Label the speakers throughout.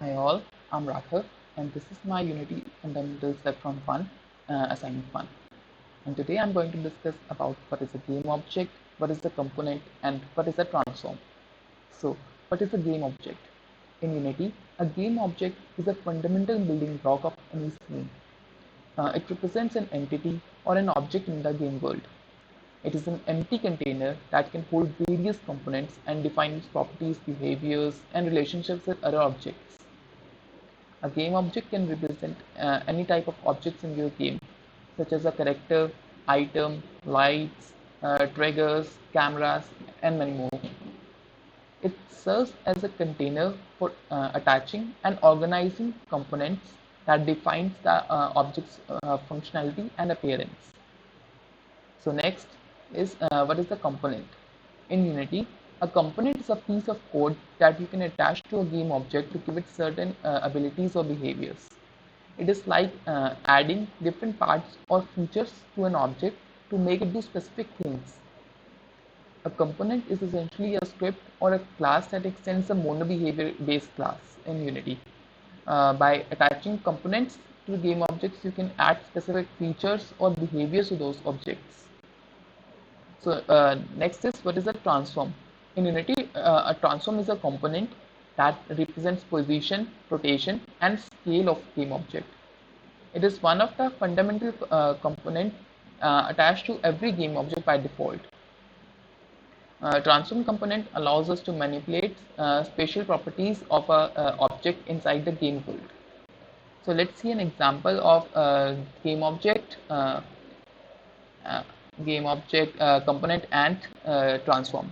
Speaker 1: Hi all, I'm Raghav and this is my Unity Fundamentals Self-Round-1 Assignment-1. And today I'm going to discuss about what is a game object, what is the component, and what is a transform. So, what is a game object? In Unity, a game object is a fundamental building block of any scene. It represents an entity or an object in the game world. It is an empty container that can hold various components and define its properties, behaviors, and relationships with other objects. A game object can represent any type of objects in your game, such as a character, item, lights, triggers, cameras, and many more. It serves as a container for attaching and organizing components that defines the object's functionality and appearance. So next is what is the component? In Unity, a component is a piece of code that you can attach to a game object to give it certain abilities or behaviors. It is like adding different parts or features to an object to make it do specific things. A component is essentially a script or a class that extends a mono-behavior based class in Unity. By attaching components to game objects, you can add specific features or behaviors to those objects. So next is what is a transform. In Unity, a transform is a component that represents position, rotation, and scale of game object. It is one of the fundamental component attached to every game object by default. Transform component allows us to manipulate spatial properties of a object inside the game world. So let's see an example of game object. Game object component and transform.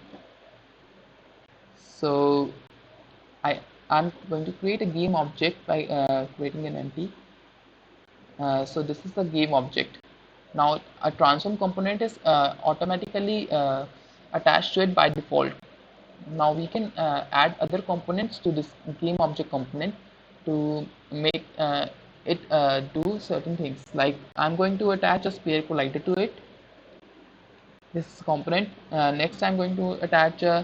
Speaker 1: So I'm going to create a game object by creating an empty. So this is the game object. Now a transform component is automatically attached to it by default. Now we can add other components to this game object component to make it do certain things. Like I'm going to attach a sphere collider to it. This is component. Next I'm going to attach a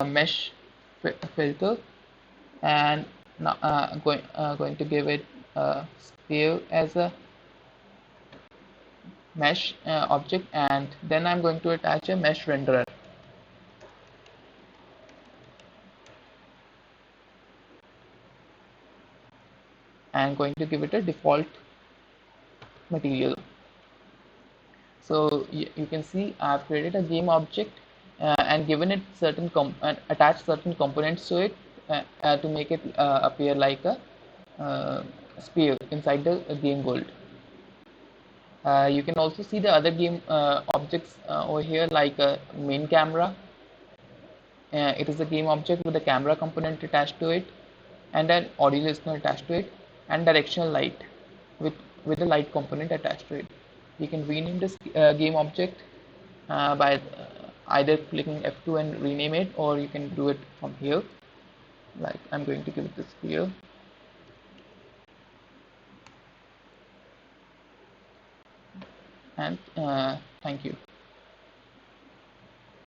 Speaker 1: mesh filter, and now going to give it a sphere as a mesh object, and then I'm going to attach a mesh renderer and going to give it a default material. So you can see I've created a game object and given it certain and attached certain components to it to make it appear like a sphere inside the game world. You can also see the other game objects over here, like a main camera. It is a game object with a camera component attached to it, and an audio listener attached to it, and directional light with a light component attached to it. You can rename this game object by either clicking F2 and rename it, or you can do it from here. Like I'm going to give it this here. And thank you.